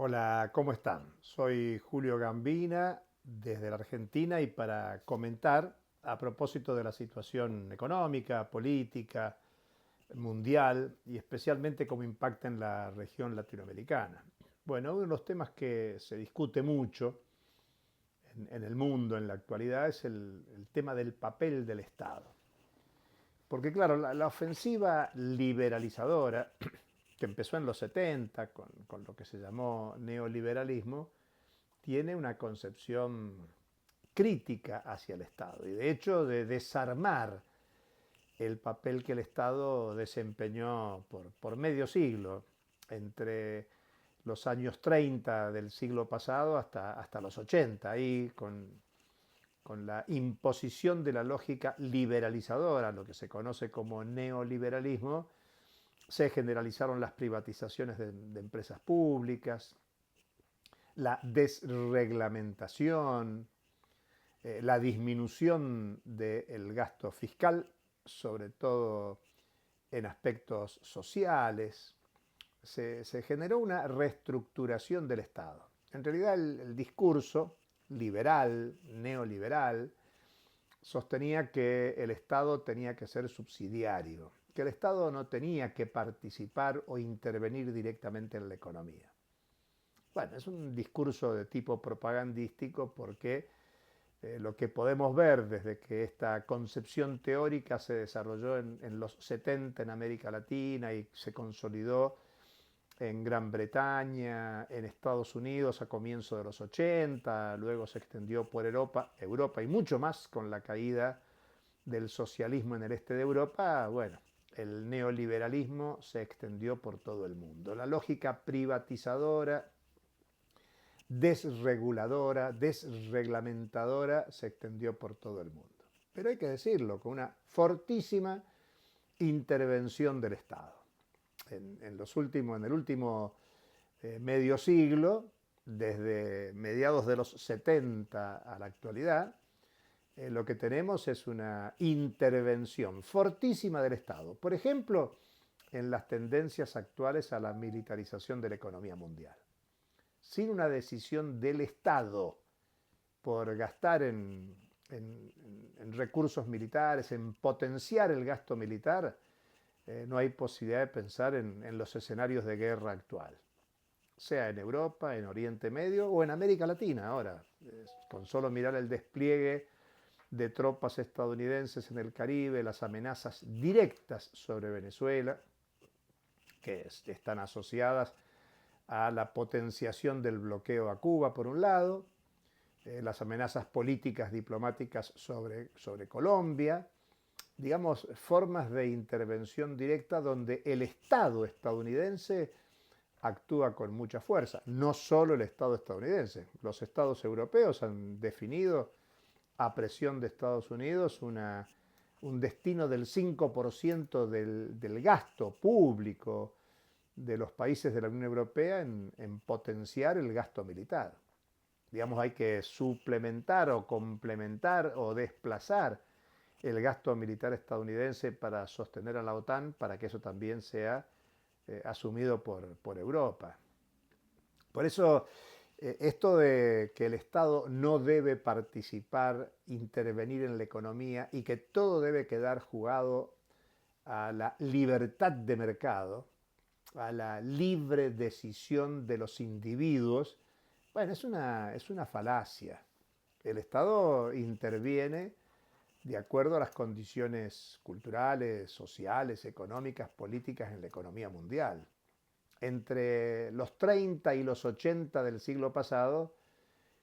Hola, ¿cómo están? Soy Julio Gambina desde la Argentina y para comentar a propósito de la situación económica, política, mundial y especialmente cómo impacta en la región latinoamericana. Bueno, uno de los temas que se discute mucho en el mundo en la actualidad es el tema del papel del Estado. Porque claro, la ofensiva liberalizadora que empezó en los 70 con lo que se llamó neoliberalismo, tiene una concepción crítica hacia el Estado y de hecho de desarmar el papel que el Estado desempeñó por medio siglo, entre los años 30 del siglo pasado hasta los 80, ahí con la imposición de la lógica liberalizadora, lo que se conoce como neoliberalismo, se generalizaron las privatizaciones de empresas públicas, la desreglamentación, la disminución del gasto fiscal, sobre todo en aspectos sociales. Se generó una reestructuración del Estado. En realidad el discurso liberal, neoliberal, sostenía que el Estado tenía que ser subsidiario, que el Estado no tenía que participar o intervenir directamente en la economía. Bueno, es un discurso de tipo propagandístico porque lo que podemos ver desde que esta concepción teórica se desarrolló en los 70 en América Latina y se consolidó en Gran Bretaña, en Estados Unidos a comienzos de los 80, luego se extendió por Europa y mucho más con la caída del socialismo en el este de Europa, bueno, el neoliberalismo se extendió por todo el mundo. La lógica privatizadora, desreguladora, desreglamentadora se extendió por todo el mundo. Pero hay que decirlo, con una fortísima intervención del Estado. En el último medio siglo, desde mediados de los 70 a la actualidad, lo que tenemos es una intervención fortísima del Estado. Por ejemplo, en las tendencias actuales a la militarización de la economía mundial. Sin una decisión del Estado por gastar en recursos militares, en potenciar el gasto militar, no hay posibilidad de pensar en los escenarios de guerra actual, sea en Europa, en Oriente Medio o en América Latina ahora. Con solo mirar el despliegue de tropas estadounidenses en el Caribe, las amenazas directas sobre Venezuela, que están asociadas a la potenciación del bloqueo a Cuba, por un lado, las amenazas políticas diplomáticas sobre Colombia, digamos, formas de intervención directa donde el Estado estadounidense actúa con mucha fuerza. No solo el Estado estadounidense, los Estados europeos han definido a presión de Estados Unidos un destino del 5% del gasto público de los países de la Unión Europea en potenciar el gasto militar. Digamos, hay que suplementar o complementar o desplazar el gasto militar estadounidense para sostener a la OTAN, para que eso también sea asumido por Europa. Por eso, esto de que el Estado no debe participar, intervenir en la economía y que todo debe quedar jugado a la libertad de mercado, a la libre decisión de los individuos, bueno, es una falacia. El Estado interviene de acuerdo a las condiciones culturales, sociales, económicas, políticas en la economía mundial. Entre los 30 y los 80 del siglo pasado,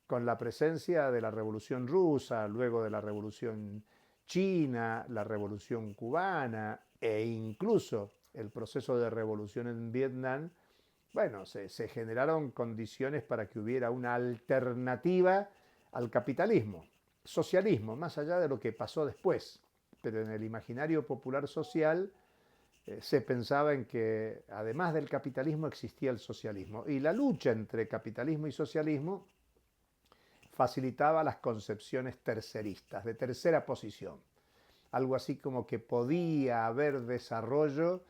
con la presencia de la Revolución Rusa, luego de la Revolución China, la Revolución Cubana e incluso el proceso de revolución en Vietnam, bueno, se generaron condiciones para que hubiera una alternativa al capitalismo, socialismo, más allá de lo que pasó después. Pero en el imaginario popular social se pensaba en que además del capitalismo existía el socialismo. Y la lucha entre capitalismo y socialismo facilitaba las concepciones terceristas, de tercera posición. Algo así como que podía haber desarrollo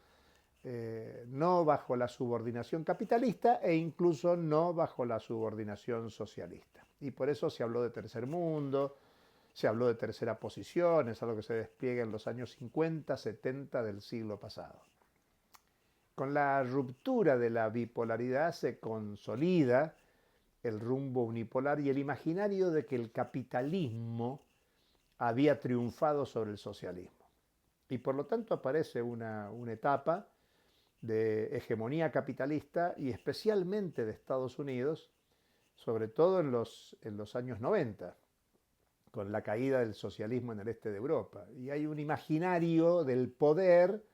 no bajo la subordinación capitalista e incluso no bajo la subordinación socialista. Y por eso se habló de tercer mundo, se habló de tercera posición, es algo que se despliega en los años 50, 70 del siglo pasado. Con la ruptura de la bipolaridad se consolida el rumbo unipolar y el imaginario de que el capitalismo había triunfado sobre el socialismo. Y por lo tanto aparece una etapa de hegemonía capitalista y especialmente de Estados Unidos, sobre todo en los años 90, con la caída del socialismo en el este de Europa. Y hay un imaginario del poder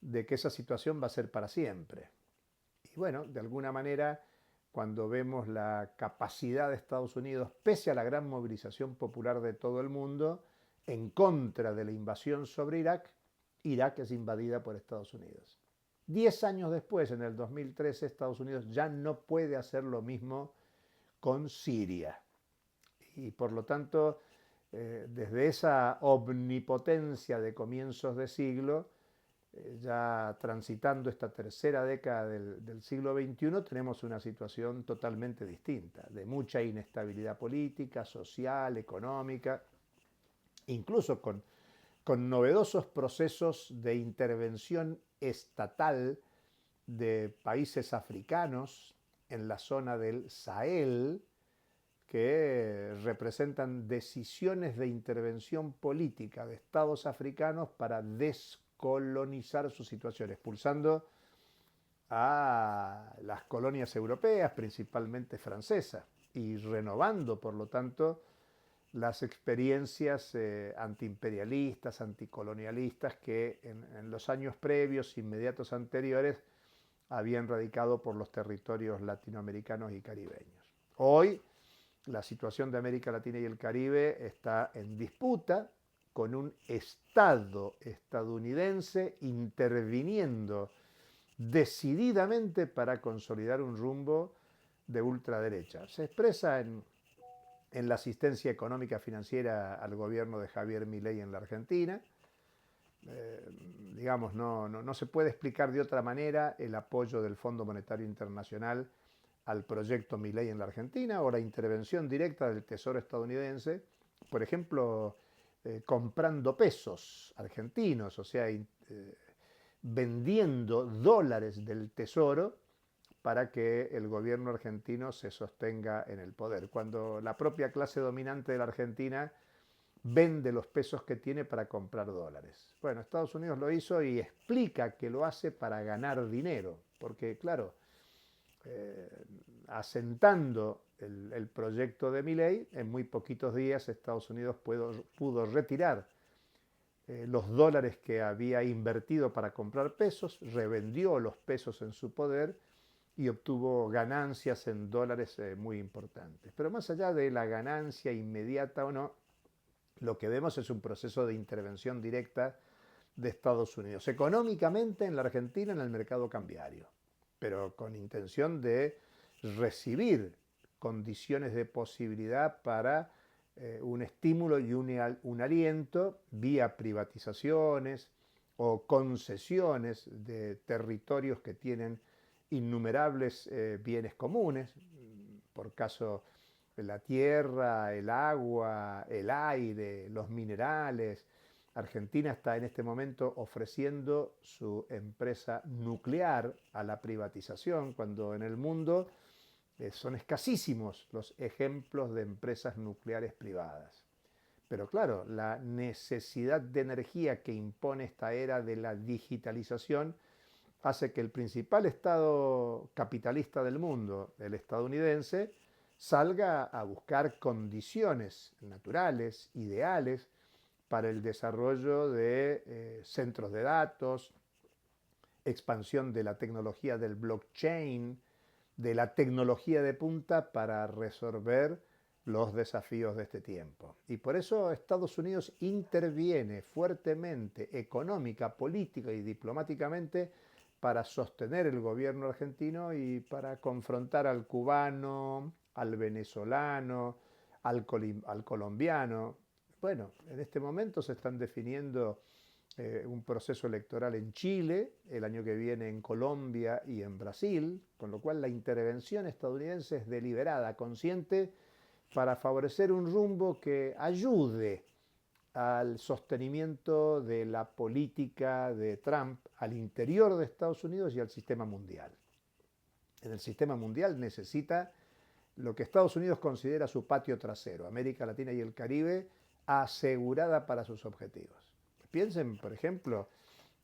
de que esa situación va a ser para siempre. Y bueno, de alguna manera, cuando vemos la capacidad de Estados Unidos, pese a la gran movilización popular de todo el mundo, en contra de la invasión sobre Irak, Irak es invadida por Estados Unidos. 10 años después, en el 2013, Estados Unidos ya no puede hacer lo mismo con Siria. Y por lo tanto, desde esa omnipotencia de comienzos de siglo, ya transitando esta tercera década del siglo XXI, tenemos una situación totalmente distinta, de mucha inestabilidad política, social, económica, incluso con novedosos procesos de intervención estatal de países africanos en la zona del Sahel, que representan decisiones de intervención política de estados africanos para descolonizar su situación, expulsando a las colonias europeas, principalmente francesas, y renovando, por lo tanto, las experiencias antiimperialistas, anticolonialistas que en los años previos, inmediatos anteriores, habían radicado por los territorios latinoamericanos y caribeños. Hoy, la situación de América Latina y el Caribe está en disputa con un Estado estadounidense interviniendo decididamente para consolidar un rumbo de ultraderecha. Se expresa en la asistencia económica financiera al gobierno de Javier Milei en la Argentina. Digamos, no se puede explicar de otra manera el apoyo del Fondo Monetario Internacional al proyecto Milei en la Argentina o la intervención directa del Tesoro estadounidense, por ejemplo, comprando pesos argentinos, o sea, vendiendo dólares del Tesoro para que el gobierno argentino se sostenga en el poder, cuando la propia clase dominante de la Argentina vende los pesos que tiene para comprar dólares. Bueno, Estados Unidos lo hizo y explica que lo hace para ganar dinero, porque claro, asentando el proyecto de Milei, en muy poquitos días Estados Unidos pudo retirar los dólares que había invertido para comprar pesos, revendió los pesos en su poder y obtuvo ganancias en dólares muy importantes. Pero más allá de la ganancia inmediata o no, lo que vemos es un proceso de intervención directa de Estados Unidos, económicamente en la Argentina en el mercado cambiario, pero con intención de recibir condiciones de posibilidad para un estímulo y un aliento vía privatizaciones o concesiones de territorios que tienen innumerables bienes comunes, por caso de la tierra, el agua, el aire, los minerales. Argentina está en este momento ofreciendo su empresa nuclear a la privatización, cuando en el mundo son escasísimos los ejemplos de empresas nucleares privadas. Pero claro, la necesidad de energía que impone esta era de la digitalización hace que el principal estado capitalista del mundo, el estadounidense, salga a buscar condiciones naturales, ideales, para el desarrollo de centros de datos, expansión de la tecnología del blockchain, de la tecnología de punta para resolver los desafíos de este tiempo. Y por eso Estados Unidos interviene fuertemente, económica, política y diplomáticamente, para sostener el gobierno argentino y para confrontar al cubano, al venezolano, al colombiano. Bueno, en este momento se están definiendo un proceso electoral en Chile, el año que viene en Colombia y en Brasil, con lo cual la intervención estadounidense es deliberada, consciente, para favorecer un rumbo que ayude al sostenimiento de la política de Trump al interior de Estados Unidos y al sistema mundial. En el sistema mundial necesita lo que Estados Unidos considera su patio trasero, América Latina y el Caribe, asegurada para sus objetivos. Piensen, por ejemplo,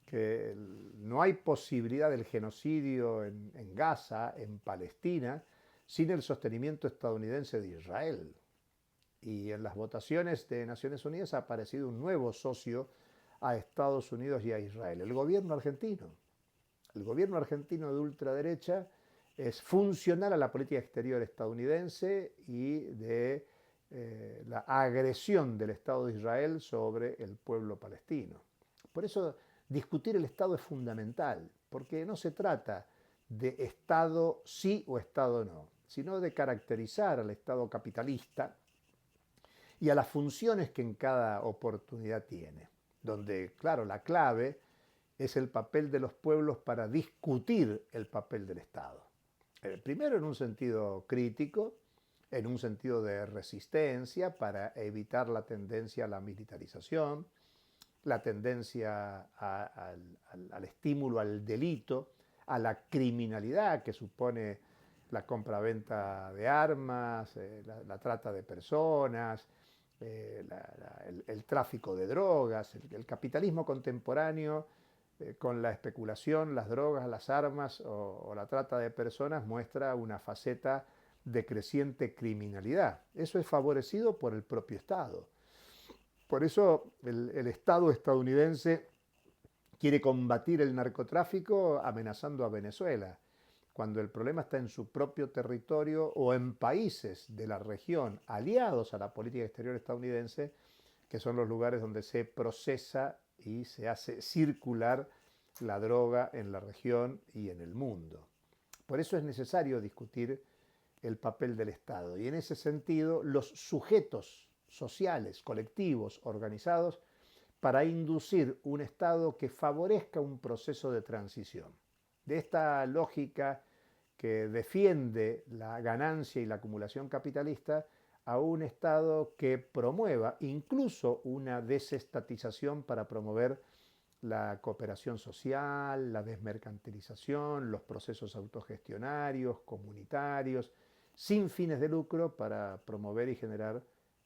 que no hay posibilidad del genocidio en Gaza, en Palestina, sin el sostenimiento estadounidense de Israel. Y en las votaciones de Naciones Unidas ha aparecido un nuevo socio a Estados Unidos y a Israel, el gobierno argentino. El gobierno argentino de ultraderecha es funcional a la política exterior estadounidense y de la agresión del Estado de Israel sobre el pueblo palestino. Por eso discutir el Estado es fundamental, porque no se trata de Estado sí o Estado no, sino de caracterizar al Estado capitalista y a las funciones que en cada oportunidad tiene, donde, claro, la clave es el papel de los pueblos para discutir el papel del Estado. Primero en un sentido crítico, en un sentido de resistencia para evitar la tendencia a la militarización, la tendencia al estímulo al delito, a la criminalidad que supone la compraventa de armas, la trata de personas, el tráfico de drogas, el capitalismo contemporáneo con la especulación, las drogas, las armas o la trata de personas muestra una faceta de creciente criminalidad. Eso es favorecido por el propio Estado. Por eso el Estado estadounidense quiere combatir el narcotráfico amenazando a Venezuela, cuando el problema está en su propio territorio o en países de la región aliados a la política exterior estadounidense, que son los lugares donde se procesa y se hace circular la droga en la región y en el mundo. Por eso es necesario discutir el papel del Estado y en ese sentido los sujetos sociales, colectivos, organizados, para inducir un Estado que favorezca un proceso de transición. De esta lógica que defiende la ganancia y la acumulación capitalista a un Estado que promueva incluso una desestatización para promover la cooperación social, la desmercantilización, los procesos autogestionarios, comunitarios, sin fines de lucro para promover y generar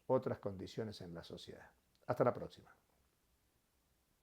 otras condiciones en la sociedad. Hasta la próxima.